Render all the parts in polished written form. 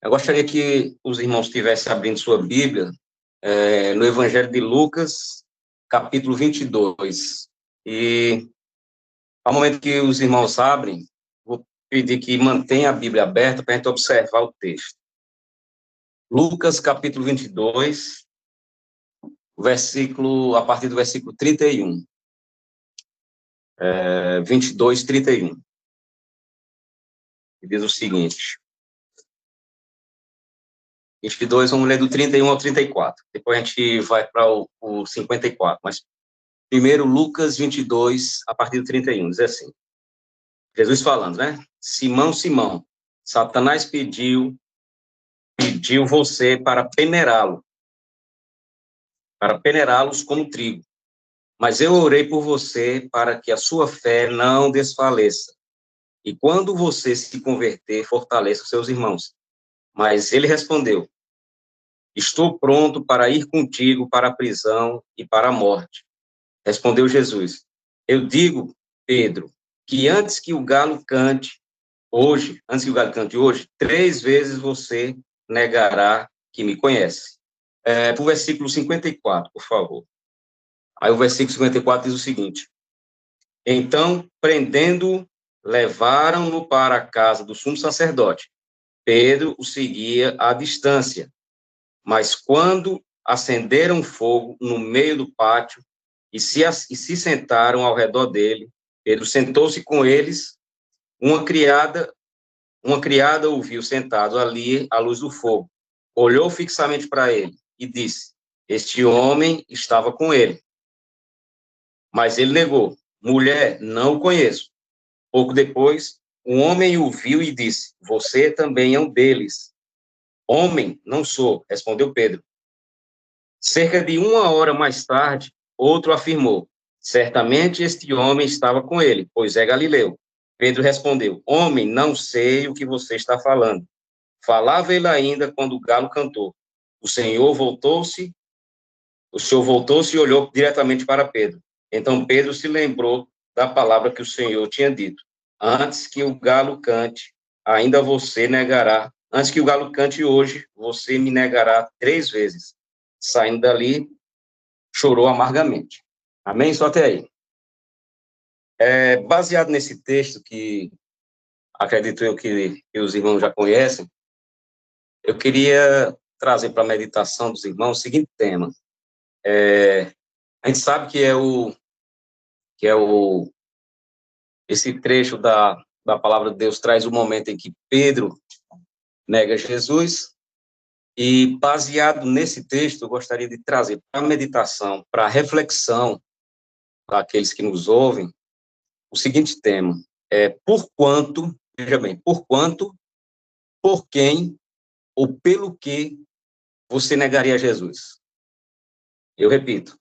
Eu gostaria que os irmãos estivessem abrindo sua Bíblia no Evangelho de Lucas, capítulo 22. E, ao momento que os irmãos abrem, vou pedir que mantenha a Bíblia aberta para a gente observar o texto. Lucas, capítulo 22, a partir do versículo 31. 22, 31. E diz o seguinte: 22, vamos ler do 31 ao 34. Depois a gente vai para o 54. Mas primeiro, Lucas 22, a partir do 31. Diz assim: Jesus falando, né? Simão, Simão, Satanás pediu você para peneirá-los como trigo. Mas eu orei por você para que a sua fé não desfaleça. E quando você se converter, fortaleça os seus irmãos. Mas ele respondeu: estou pronto para ir contigo para a prisão e para a morte. Respondeu Jesus: eu digo, Pedro, que antes que o galo cante hoje, 3 vezes você negará que me conhece. Para o versículo 54, por favor. Aí o versículo 54 diz o seguinte: então, prendendo-o, levaram-no para a casa do sumo sacerdote. Pedro o seguia à distância, mas quando acenderam fogo no meio do pátio e se sentaram ao redor dele, Pedro sentou-se com eles. Uma criada o viu sentado ali à luz do fogo, olhou fixamente para ele e disse: este homem estava com ele. Mas ele negou: mulher, não o conheço. Pouco depois, um homem o viu e disse: você também é um deles. Homem, não sou, respondeu Pedro. Cerca de 1 hora mais tarde, outro afirmou: certamente este homem estava com ele, pois é galileu. Pedro respondeu: homem, não sei o que você está falando. Falava ele ainda quando o galo cantou. O Senhor voltou-se e olhou diretamente para Pedro. Então Pedro se lembrou da palavra que o Senhor tinha dito: antes que o galo cante, ainda você negará. Antes que o galo cante hoje, você me negará 3 vezes. Saindo dali, chorou amargamente. Amém? Só até aí. Baseado nesse texto, que acredito eu que os irmãos já conhecem, eu queria trazer para a meditação dos irmãos o seguinte tema. A gente sabe que esse trecho da palavra de Deus traz o momento em que Pedro nega Jesus, e baseado nesse texto, eu gostaria de trazer para a meditação, para a reflexão daqueles que nos ouvem, o seguinte tema: veja bem, por quanto, por quem ou pelo que você negaria Jesus? Eu repito,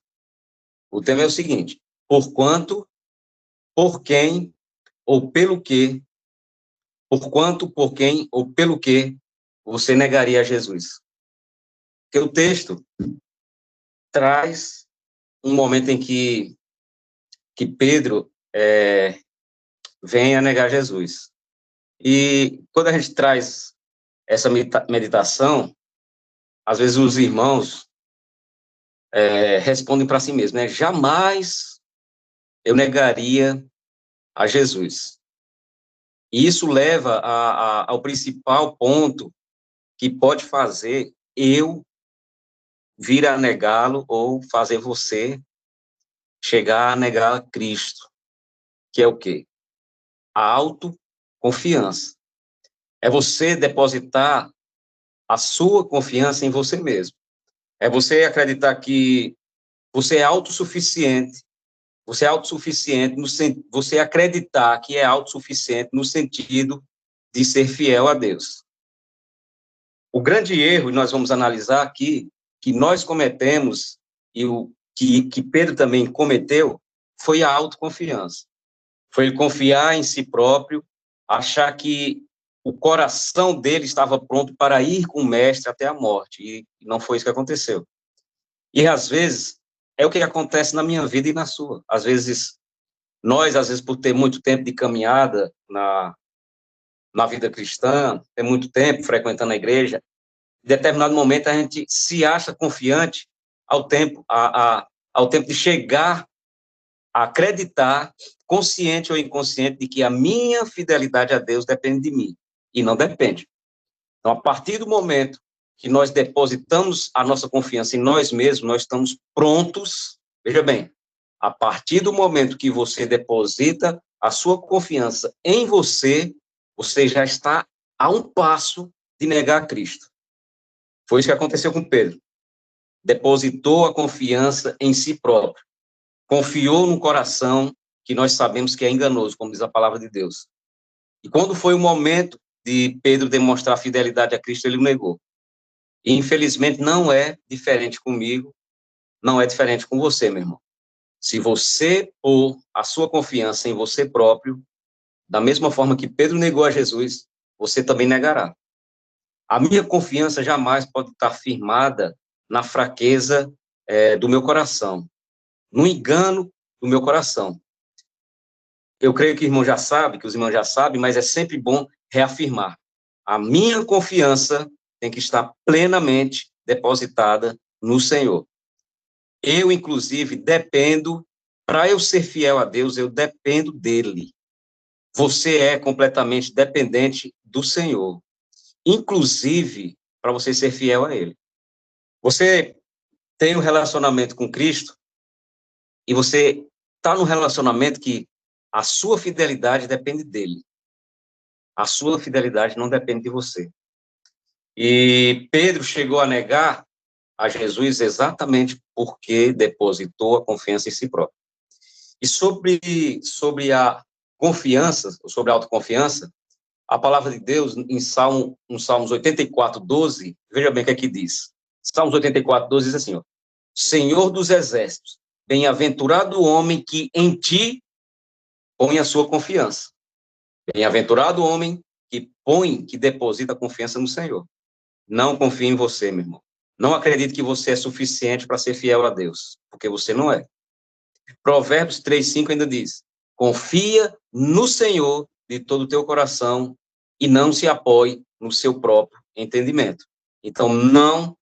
o tema é o seguinte: por quanto, por quem ou pelo que, por quanto, por quem ou pelo que você negaria Jesus? Porque o texto traz um momento em que Pedro vem a negar Jesus. E quando a gente traz essa meditação, às vezes os irmãos respondem para si mesmos, né? Jamais eu negaria a Jesus. E isso leva ao principal ponto que pode fazer eu vir a negá-lo ou fazer você chegar a negar Cristo, que é o quê? A autoconfiança. É você depositar a sua confiança em você mesmo. É você acreditar que você é autossuficiente. Você é autossuficiente, você acreditar que é autossuficiente no sentido de ser fiel a Deus. O grande erro, e nós vamos analisar aqui, que nós cometemos, e que Pedro também cometeu, foi a autoconfiança. Foi ele confiar em si próprio, achar que o coração dele estava pronto para ir com o mestre até a morte, e não foi isso que aconteceu. E, às vezes, é o que acontece na minha vida e na sua. Às vezes, por ter muito tempo de caminhada na vida cristã, tem muito tempo frequentando a igreja, em determinado momento a gente se acha confiante ao tempo de chegar a acreditar, consciente ou inconsciente, de que a minha fidelidade a Deus depende de mim, e não depende. Então, a partir do momento que nós depositamos a nossa confiança em nós mesmos, nós estamos prontos, veja bem, a partir do momento que você deposita a sua confiança em você, você já está a um passo de negar a Cristo. Foi isso que aconteceu com Pedro. Depositou a confiança em si próprio. Confiou no coração que nós sabemos que é enganoso, como diz a palavra de Deus. E quando foi o momento de Pedro demonstrar fidelidade a Cristo, ele o negou. E, infelizmente, não é diferente comigo, não é diferente com você, meu irmão. Se você pôr a sua confiança em você próprio, da mesma forma que Pedro negou a Jesus, você também negará. A minha confiança jamais pode estar firmada na fraqueza do meu coração, no engano do meu coração. Eu creio que o irmão já sabe, que os irmãos já sabem, mas é sempre bom reafirmar. A minha confiança tem que estar plenamente depositada no Senhor. Eu, inclusive, dependo, para eu ser fiel a Deus, eu dependo dele. Você é completamente dependente do Senhor, inclusive para você ser fiel a ele. Você tem um relacionamento com Cristo e você está num relacionamento que a sua fidelidade depende dele. A sua fidelidade não depende de você. E Pedro chegou a negar a Jesus exatamente porque depositou a confiança em si próprio. E sobre a confiança, sobre a autoconfiança, a palavra de Deus, em Salmos 84, 12, veja bem o que é que diz. Salmos 84, 12 diz assim, ó, Senhor dos exércitos, bem-aventurado o homem que em ti põe a sua confiança. Bem-aventurado o homem que deposita a confiança no Senhor. Não confie em você, meu irmão. Não acredite que você é suficiente para ser fiel a Deus, porque você não é. Provérbios 3:5 ainda diz, confia no Senhor de todo o teu coração e não se apoie no seu próprio entendimento. Então, não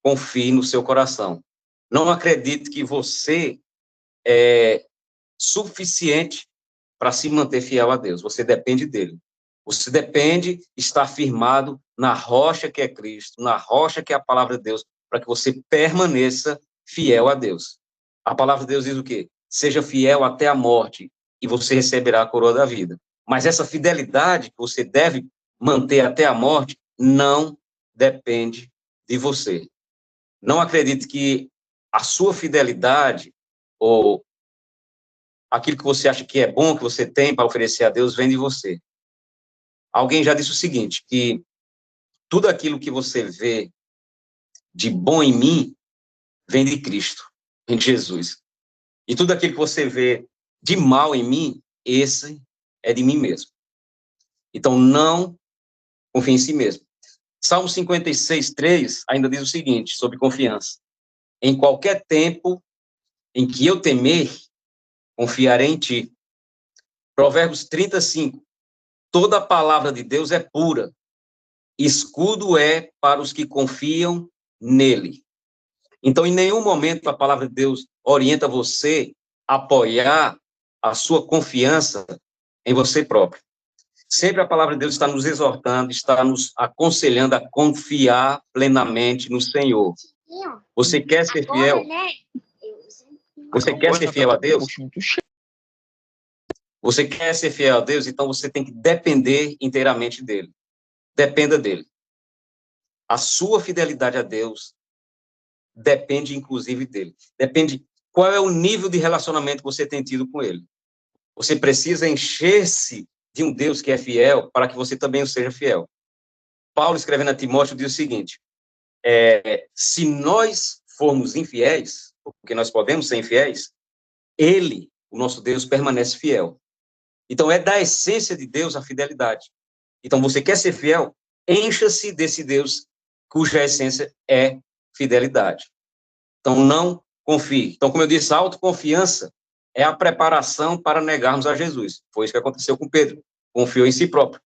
confie no seu coração. Não acredite que você é suficiente para se manter fiel a Deus. Você depende dele. Você depende de estar firmado na rocha que é Cristo, na rocha que é a palavra de Deus, para que você permaneça fiel a Deus. A palavra de Deus diz o quê? Seja fiel até a morte e você receberá a coroa da vida. Mas essa fidelidade que você deve manter até a morte não depende de você. Não acredite que a sua fidelidade ou aquilo que você acha que é bom, que você tem para oferecer a Deus, vem de você. Alguém já disse o seguinte, que tudo aquilo que você vê de bom em mim vem de Cristo, vem de Jesus. E tudo aquilo que você vê de mal em mim, esse é de mim mesmo. Então, não confie em si mesmo. Salmo 56, 3 ainda diz o seguinte, sobre confiança. Em qualquer tempo em que eu temer, confiarei em ti. Provérbios 35. Toda a palavra de Deus é pura. Escudo é para os que confiam nele. Então, em nenhum momento a palavra de Deus orienta você a apoiar a sua confiança em você próprio. Sempre a palavra de Deus está nos exortando, está nos aconselhando a confiar plenamente no Senhor. Você quer ser fiel? Você quer ser fiel a Deus? Você quer ser fiel a Deus? Então você tem que depender inteiramente dele. Dependa dele. A sua fidelidade a Deus depende, inclusive, dele. Depende qual é o nível de relacionamento que você tem tido com ele. Você precisa encher-se de um Deus que é fiel para que você também o seja fiel. Paulo, escrevendo a Timóteo, diz o seguinte, se nós formos infiéis, porque nós podemos ser infiéis, ele, o nosso Deus, permanece fiel. Então, é da essência de Deus a fidelidade. Então, você quer ser fiel? Encha-se desse Deus cuja essência é fidelidade. Então, não confie. Então, como eu disse, a autoconfiança é a preparação para negarmos a Jesus. Foi isso que aconteceu com Pedro. Confiou em si próprio.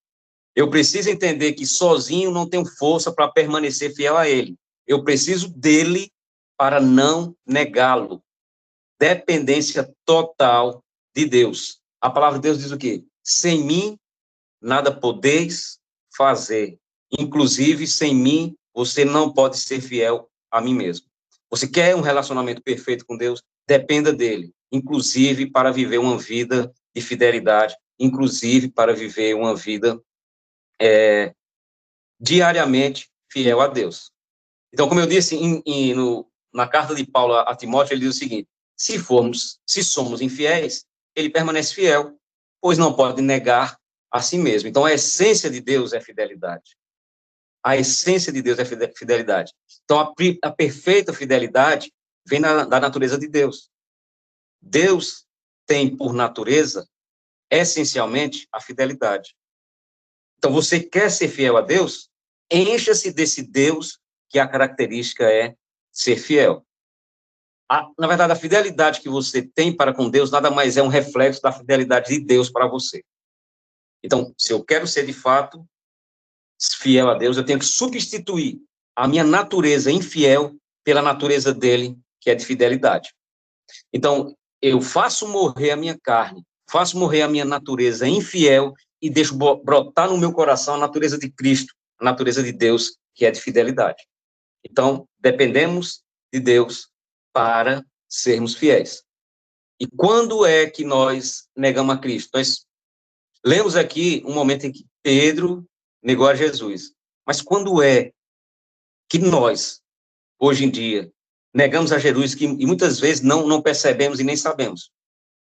Eu preciso entender que sozinho não tenho força para permanecer fiel a Ele. Eu preciso dele para não negá-lo. Dependência total de Deus. A palavra de Deus diz o quê? Sem mim, nada podeis fazer. Inclusive, sem mim, você não pode ser fiel a mim mesmo. Você quer um relacionamento perfeito com Deus? Dependa dele. Inclusive, para viver uma vida de fidelidade. Inclusive, para viver uma vida diariamente fiel a Deus. Então, como eu disse na carta de Paulo a Timóteo, ele diz o seguinte: se somos infiéis, ele permanece fiel, pois não pode negar a si mesmo. Então, a essência de Deus é fidelidade. A essência de Deus é fidelidade. Então, a perfeita fidelidade vem da natureza de Deus. Deus tem, por natureza, essencialmente, a fidelidade. Então, você quer ser fiel a Deus? Encha-se desse Deus que a característica é ser fiel. Na verdade, a fidelidade que você tem para com Deus nada mais é um reflexo da fidelidade de Deus para você. Então, se eu quero ser de fato fiel a Deus, eu tenho que substituir a minha natureza infiel pela natureza dele, que é de fidelidade. Então, eu faço morrer a minha carne, faço morrer a minha natureza infiel e deixo brotar no meu coração a natureza de Cristo, a natureza de Deus, que é de fidelidade. Então, dependemos de Deus para sermos fiéis. E quando é que nós negamos a Cristo? Nós lemos aqui um momento em que Pedro negou a Jesus. Mas quando é que nós, hoje em dia, negamos a Jesus e muitas vezes não percebemos e nem sabemos?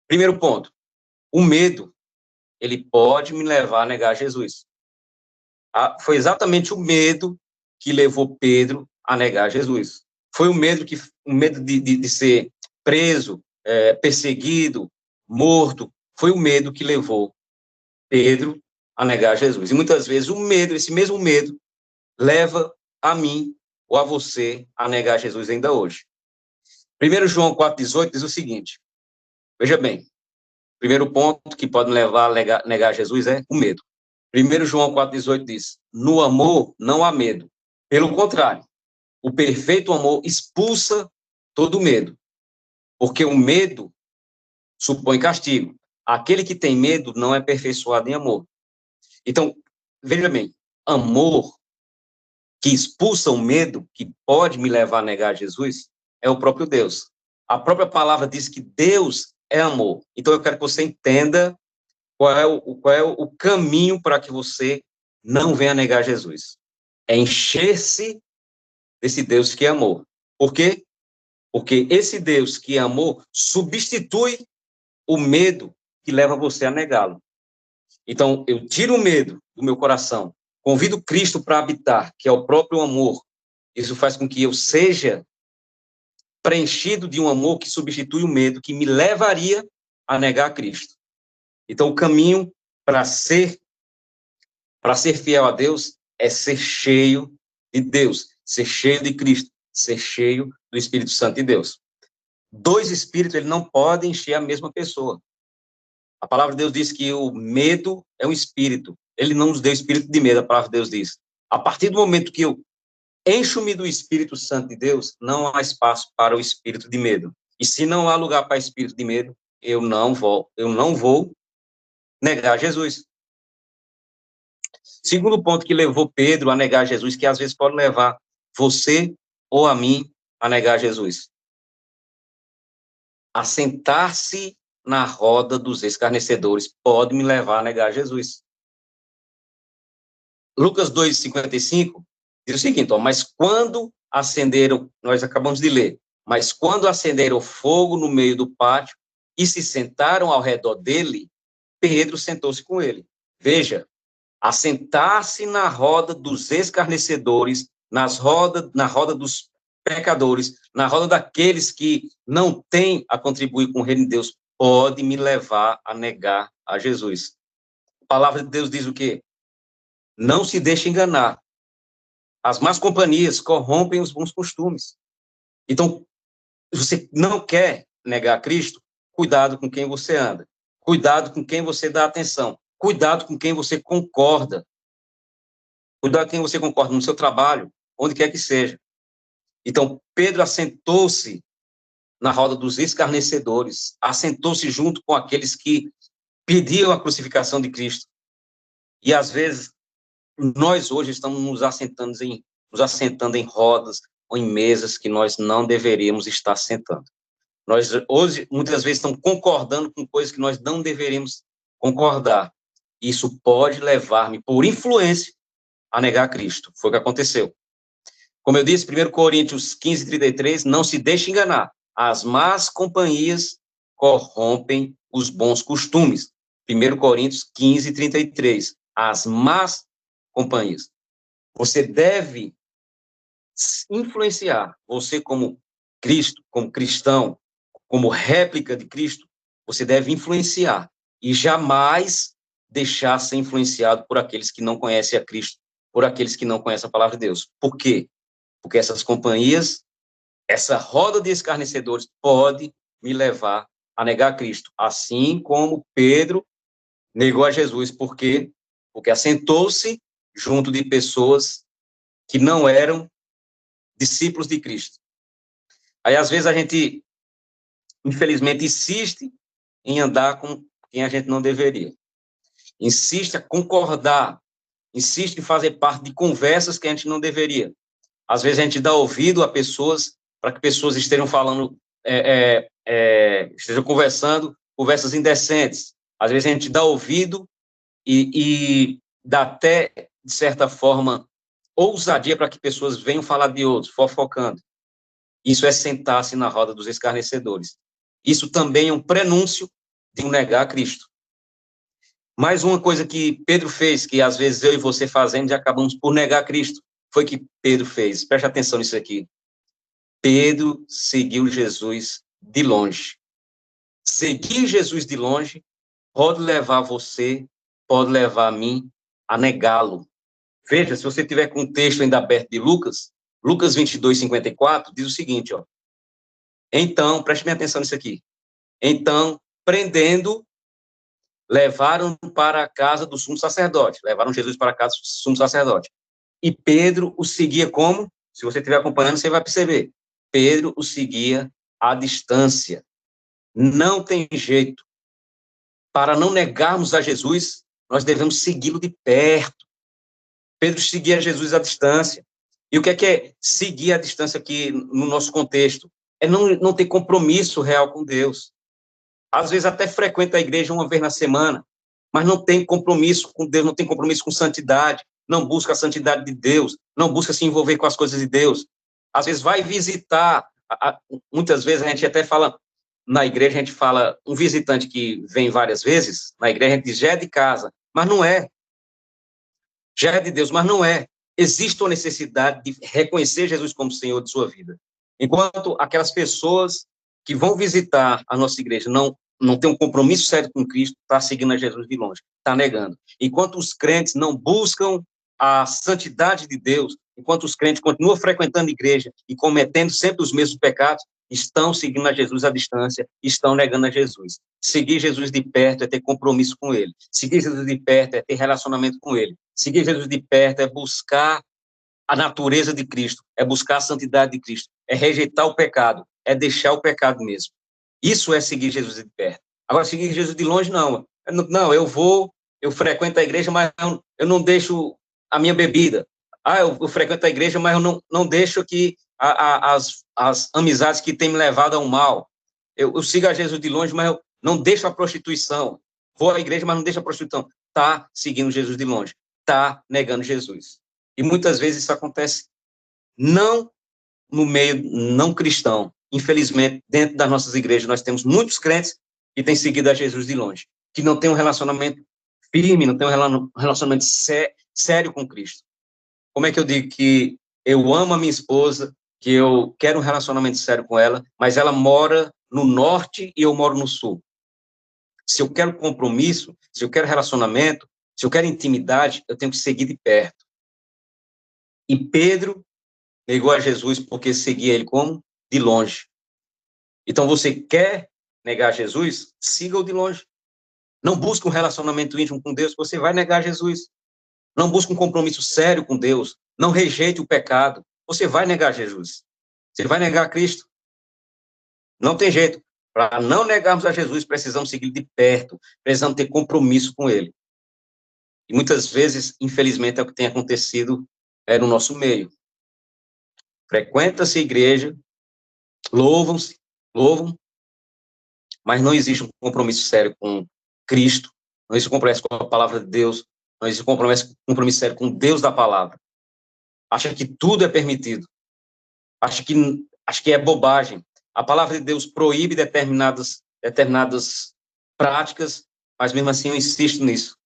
Primeiro ponto, o medo, ele pode me levar a negar Jesus. Foi exatamente o medo que levou Pedro a negar Jesus. Foi o medo de ser preso, perseguido, morto, foi o medo que levou Pedro a negar Jesus. E muitas vezes esse mesmo medo, leva a mim ou a você a negar Jesus ainda hoje. 1 João 4,18 diz o seguinte, veja bem, primeiro ponto que pode levar a negar Jesus é o medo. 1 João 4,18 diz, no amor não há medo. Pelo contrário, o perfeito amor expulsa todo medo, porque o medo supõe castigo. Aquele que tem medo não é aperfeiçoado em amor. Então, veja bem, amor que expulsa o medo, que pode me levar a negar Jesus, é o próprio Deus. A própria palavra diz que Deus é amor. Então, eu quero que você entenda qual é o caminho para que você não venha negar Jesus. É encher-se desse Deus que é amor. Por quê? Porque esse Deus que é amor substitui o medo que leva você a negá-lo. Então, eu tiro o medo do meu coração, convido Cristo para habitar, que é o próprio amor. Isso faz com que eu seja preenchido de um amor que substitui o medo, que me levaria a negar Cristo. Então, o caminho para ser fiel a Deus é ser cheio de Deus, ser cheio de Cristo, ser cheio do Espírito Santo de Deus. Dois espíritos, ele não podem encher a mesma pessoa. A palavra de Deus diz que o medo é um espírito. Ele não nos deu espírito de medo, a palavra de Deus diz. A partir do momento que eu encho-me do Espírito Santo de Deus, não há espaço para o espírito de medo. E se não há lugar para espírito de medo, eu não vou negar Jesus. Segundo ponto que levou Pedro a negar Jesus, que às vezes pode levar você ou a mim a negar Jesus. Assentar-se na roda dos escarnecedores pode me levar a negar Jesus. Lucas 2,55 diz o seguinte, mas quando acenderam, nós acabamos de ler, mas quando acenderam fogo no meio do pátio e se sentaram ao redor dele, Pedro sentou-se com ele. Veja, assentar-se na roda dos escarnecedores, na roda dos pecadores, na roda daqueles que não têm a contribuir com o reino de Deus, pode me levar a negar a Jesus. A palavra de Deus diz o quê? Não se deixe enganar. As más companhias corrompem os bons costumes. Então, se você não quer negar Cristo, cuidado com quem você anda. Cuidado com quem você dá atenção. Cuidado com quem você concorda. Cuidado com quem você concorda no seu trabalho, onde quer que seja. Então, Pedro assentou-se na roda dos escarnecedores, assentou-se junto com aqueles que pediam a crucificação de Cristo. E, às vezes, nós hoje estamos nos assentando em rodas ou em mesas que nós não deveríamos estar sentando. Nós, hoje, muitas vezes, estamos concordando com coisas que nós não deveríamos concordar. Isso pode levar-me, por influência, a negar Cristo. Foi o que aconteceu. Como eu disse, 1 Coríntios 15, 33, não se deixe enganar. As más companhias corrompem os bons costumes. 1 Coríntios 15, 33. As más companhias. Você deve influenciar, você como Cristo, como cristão, como réplica de Cristo, você deve influenciar e jamais deixar ser influenciado por aqueles que não conhecem a Cristo, por aqueles que não conhecem a palavra de Deus. Por quê? Porque essas companhias, essa roda de escarnecedores pode me levar a negar Cristo, assim como Pedro negou a Jesus. Por quê? Porque assentou-se junto de pessoas que não eram discípulos de Cristo. Aí, às vezes, a gente, infelizmente, insiste em andar com quem a gente não deveria. Insiste a concordar, insiste em fazer parte de conversas que a gente não deveria. Às vezes, a gente dá ouvido a pessoas para que pessoas estejam falando, estejam conversando conversas indecentes. Às vezes, a gente dá ouvido e dá até, de certa forma, ousadia para que pessoas venham falar de outros, fofocando. Isso é sentar-se na roda dos escarnecedores. Isso também é um prenúncio de um negar a Cristo. Mais uma coisa que Pedro fez, que às vezes eu e você fazemos e acabamos por negar a Cristo, foi que Pedro fez. Preste atenção nisso aqui. Pedro seguiu Jesus de longe. Seguir Jesus de longe pode levar você, pode levar a mim a negá-lo. Veja, se você tiver com o texto ainda aberto de Lucas 22, 54, diz o seguinte, ó. Então, preste bem atenção nisso aqui. Então, prendendo, levaram para a casa do sumo sacerdote. Levaram Jesus para a casa do sumo sacerdote. E Pedro o seguia como? Se você estiver acompanhando, você vai perceber. Pedro o seguia à distância. Não tem jeito. Para não negarmos a Jesus, nós devemos segui-lo de perto. Pedro seguia Jesus à distância. E o que é seguir à distância aqui no nosso contexto? É não ter compromisso real com Deus. Às vezes até frequenta a igreja uma vez na semana, mas não tem compromisso com Deus, não tem compromisso com santidade, não busca a santidade de Deus, não busca se envolver com as coisas de Deus. Às vezes vai visitar, muitas vezes a gente até fala, na igreja a gente fala, um visitante que vem várias vezes, na igreja a gente diz, já é de casa, mas não é. Já é de Deus, mas não é. Existe uma necessidade de reconhecer Jesus como Senhor de sua vida. Enquanto aquelas pessoas que vão visitar a nossa igreja não têm um compromisso sério com Cristo, está seguindo a Jesus de longe, está negando. Enquanto os crentes não buscam a santidade de Deus, enquanto os crentes continuam frequentando a igreja e cometendo sempre os mesmos pecados, estão seguindo a Jesus à distância, estão negando a Jesus. Seguir Jesus de perto é ter compromisso com ele. Seguir Jesus de perto é ter relacionamento com ele. Seguir Jesus de perto é buscar a natureza de Cristo, é buscar a santidade de Cristo, é rejeitar o pecado, é deixar o pecado mesmo. Isso é seguir Jesus de perto. Agora, seguir Jesus de longe, não. Não, eu frequento a igreja, mas eu não deixo a minha bebida. Eu frequento a igreja, mas eu não deixo que as amizades que têm me levado ao mal. Eu sigo a Jesus de longe, mas eu não deixo a prostituição. Vou à igreja, mas não deixo a prostituição. Está seguindo Jesus de longe. Está negando Jesus. E muitas vezes isso acontece não no meio não cristão. Infelizmente, dentro das nossas igrejas, nós temos muitos crentes que têm seguido a Jesus de longe, que não têm um relacionamento firme, não têm um relacionamento sério com Cristo. Como é que eu digo que eu amo a minha esposa, que eu quero um relacionamento sério com ela, mas ela mora no norte e eu moro no sul? Se eu quero compromisso, se eu quero relacionamento, se eu quero intimidade, eu tenho que seguir de perto. E Pedro negou a Jesus porque seguia ele como? De longe. Então, você quer negar Jesus? Siga-o de longe. Não busque um relacionamento íntimo com Deus, você vai negar Jesus. não busca um compromisso sério com Deus, não rejeite o pecado, você vai negar Jesus. Você vai negar Cristo. Não tem jeito. Para não negarmos a Jesus, precisamos seguir de perto, precisamos ter compromisso com ele. E muitas vezes, infelizmente, é o que tem acontecido no nosso meio. Frequenta-se a igreja, louvam, mas não existe um compromisso sério com Cristo, não existe um compromisso com a palavra de Deus, não existe um compromisso sério com Deus da palavra. Acha que tudo é permitido. Acha que é bobagem. A palavra de Deus proíbe determinadas práticas, mas mesmo assim eu insisto nisso.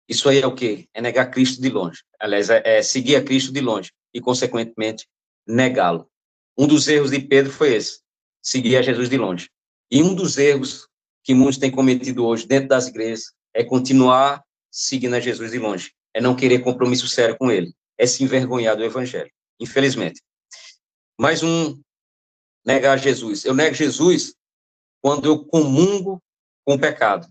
Isso aí é o quê? É negar Cristo de longe. Aliás, é seguir a Cristo de longe e, consequentemente, negá-lo. Um dos erros de Pedro foi esse, seguir a Jesus de longe. E um dos erros que muitos têm cometido hoje dentro das igrejas é continuar seguindo a Jesus de longe, é não querer compromisso sério com ele, é se envergonhar do evangelho, infelizmente. Mais um, negar Jesus. Eu nego Jesus quando eu comungo com o pecado.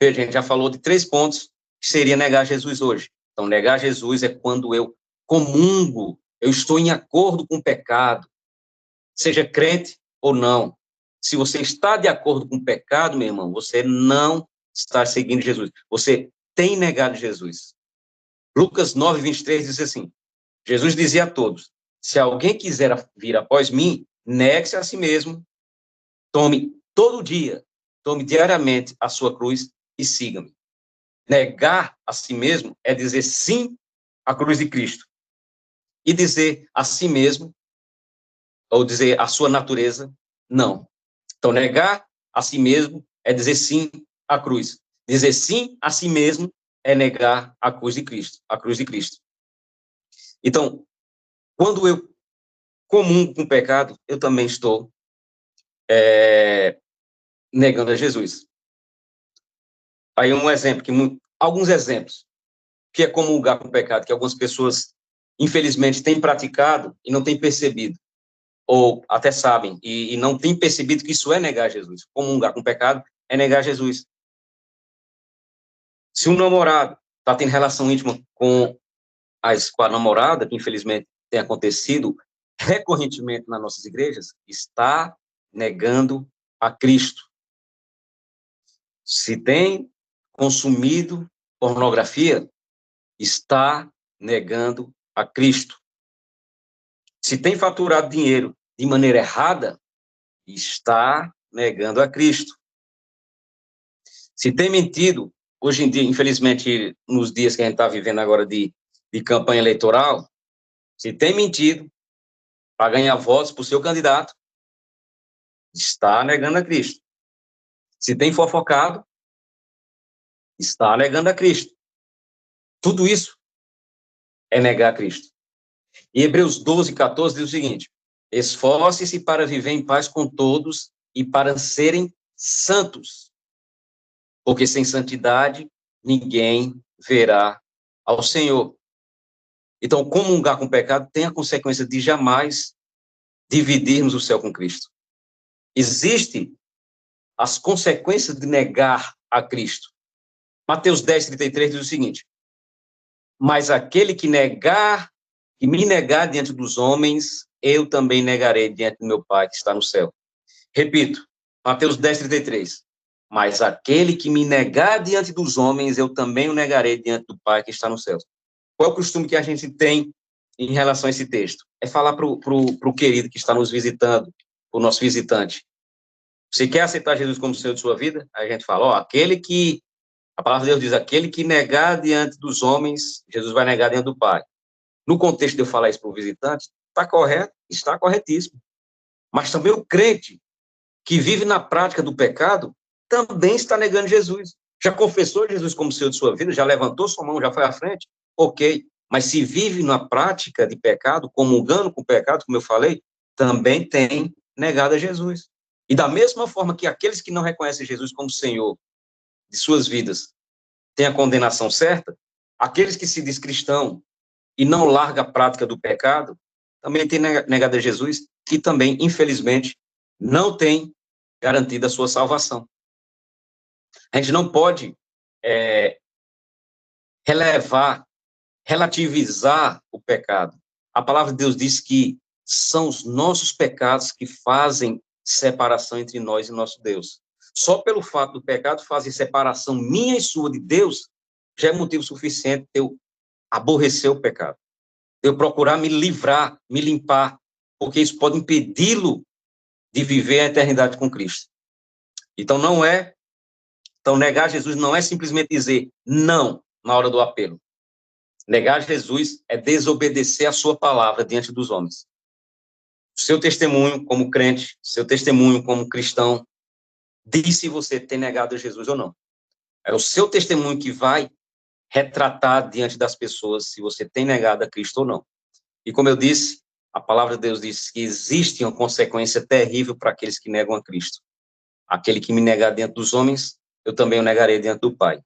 A gente já falou de 3 pontos que seria negar Jesus hoje. Então, negar Jesus é quando eu comungo, eu estou em acordo com o pecado, seja crente ou não. Se você está de acordo com o pecado, meu irmão, você não está seguindo Jesus. Você tem negado Jesus. Lucas 9, 23 diz assim, Jesus dizia a todos, se alguém quiser vir após mim, negue-se a si mesmo, tome diariamente a sua cruz e siga-me. Negar a si mesmo é dizer sim à cruz de Cristo. E dizer a si mesmo, ou dizer a sua natureza, não. Então, negar a si mesmo é dizer sim à cruz. Dizer sim a si mesmo é negar a cruz de Cristo, a cruz de Cristo. Então, quando eu comungo com o pecado, eu também estou negando a Jesus. Aí um exemplo, alguns exemplos, que é comungar com o pecado, que algumas pessoas, infelizmente, têm praticado e não têm percebido, ou até sabem, e não têm percebido que isso é negar Jesus. Comungar com o pecado é negar Jesus. Se um namorado está tendo relação íntima com a namorada, que infelizmente tem acontecido recorrentemente nas nossas igrejas, está negando a Cristo. Se tem consumido pornografia, está negando a Cristo. Se tem faturado dinheiro de maneira errada, está negando a Cristo. Se tem mentido, hoje em dia, infelizmente, nos dias que a gente está vivendo agora de campanha eleitoral, se tem mentido para ganhar votos para o seu candidato, está negando a Cristo. Se tem fofocado, está negando a Cristo. Tudo isso é negar a Cristo. E Hebreus 12, 14 diz o seguinte, esforce-se para viver em paz com todos e para serem santos, porque sem santidade ninguém verá ao Senhor. Então, comungar com o pecado tem a consequência de jamais dividirmos o céu com Cristo. Existem as consequências de negar a Cristo. Mateus 10, 33 diz o seguinte, mas aquele que me negar diante dos homens, eu também negarei diante do meu Pai que está no céu. Repito, Mateus 10, 33. Mas aquele que me negar diante dos homens, eu também o negarei diante do Pai que está no céu. Qual é o costume que a gente tem em relação a esse texto? É falar para o querido que está nos visitando, o nosso visitante. Você quer aceitar Jesus como Senhor de sua vida? Aí a gente fala, a palavra de Deus diz, aquele que negar diante dos homens, Jesus vai negar diante do Pai. No contexto de eu falar isso para o visitante, está correto, está corretíssimo. Mas também o crente que vive na prática do pecado também está negando Jesus. Já confessou Jesus como Senhor de sua vida? Já levantou sua mão, já foi à frente? Ok. Mas se vive na prática de pecado, comungando com o pecado, como eu falei, também tem negado a Jesus. E da mesma forma que aqueles que não reconhecem Jesus como Senhor de suas vidas têm a condenação certa, aqueles que se diz cristão e não larga a prática do pecado, também têm negado a Jesus e também, infelizmente, não tem garantido a sua salvação. A gente não pode relevar relativizar o pecado. A palavra de Deus diz que são os nossos pecados que fazem separação entre nós e nosso Deus. Só pelo fato do pecado fazer separação minha e sua de Deus, já é motivo suficiente de eu aborrecer o pecado, de eu procurar me livrar, me limpar, porque isso pode impedi-lo de viver a eternidade com Cristo. Então, negar Jesus não é simplesmente dizer não na hora do apelo. Negar Jesus é desobedecer a sua palavra diante dos homens. Seu testemunho como crente, seu testemunho como cristão, diz se você tem negado Jesus ou não. É o seu testemunho que vai retratar diante das pessoas se você tem negado a Cristo ou não. E como eu disse, a palavra de Deus diz que existe uma consequência terrível para aqueles que negam a Cristo. Aquele que me negar diante dos homens, eu também o negarei diante do Pai.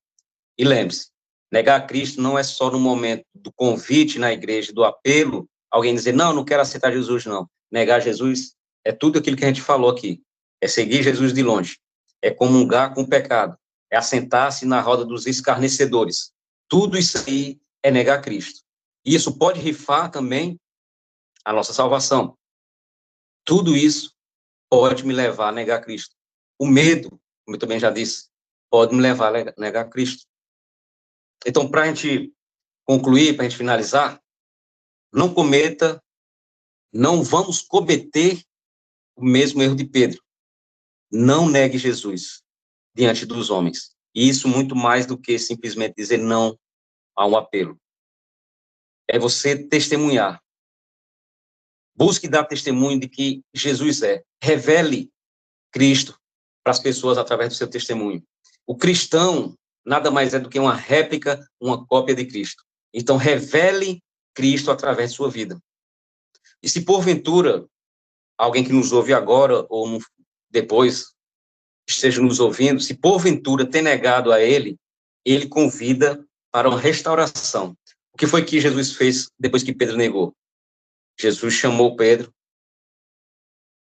E lembre-se, negar a Cristo não é só no momento do convite na igreja, do apelo, alguém dizer, não quero aceitar Jesus, não. Negar Jesus é tudo aquilo que a gente falou aqui. É seguir Jesus de longe. É comungar com o pecado. É assentar-se na roda dos escarnecedores. Tudo isso aí é negar Cristo. E isso pode rifar também a nossa salvação. Tudo isso pode me levar a negar Cristo. O medo, como eu também já disse, pode me levar a negar Cristo. Então, para a gente concluir, para a gente finalizar, não vamos cometer o mesmo erro de Pedro. Não negue Jesus diante dos homens. E isso muito mais do que simplesmente dizer não a um apelo. É você testemunhar. Busque dar testemunho de que Jesus é. Revele Cristo para as pessoas através do seu testemunho. O cristão nada mais é do que uma réplica, uma cópia de Cristo. Então, revele Cristo através de sua vida. E se porventura alguém que nos ouve agora ou depois esteja nos ouvindo, se porventura tem negado a ele, ele convida para uma restauração. O que foi que Jesus fez depois que Pedro negou? Jesus chamou Pedro,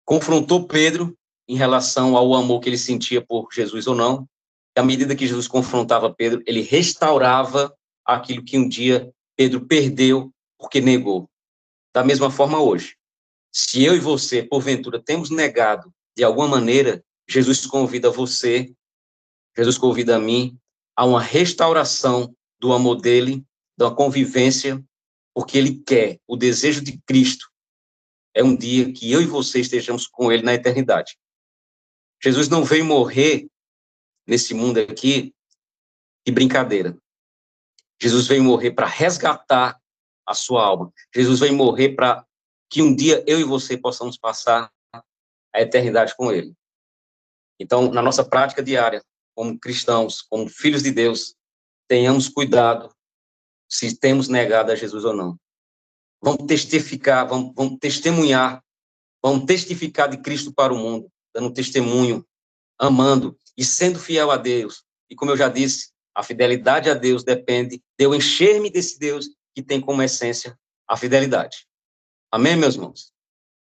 confrontou Pedro em relação ao amor que ele sentia por Jesus ou não. E à medida que Jesus confrontava Pedro, ele restaurava aquilo que um dia Pedro perdeu porque negou. Da mesma forma hoje. Se eu e você, porventura, temos negado de alguma maneira, Jesus convida você, Jesus convida a mim a uma restauração do amor dele, da convivência, porque ele quer, o desejo de Cristo é um dia que eu e você estejamos com ele na eternidade. Jesus não veio morrer nesse mundo aqui de brincadeira. Jesus veio morrer para resgatar a sua alma. Jesus veio morrer para que um dia eu e você possamos passar a eternidade com ele. Então, na nossa prática diária, como cristãos, como filhos de Deus, tenhamos cuidado se temos negado a Jesus ou não. Vamos testificar, vamos testemunhar, vamos testificar de Cristo para o mundo, dando testemunho, amando e sendo fiel a Deus. E como eu já disse, a fidelidade a Deus depende de eu encher-me desse Deus que tem como essência a fidelidade. Amém, meus irmãos?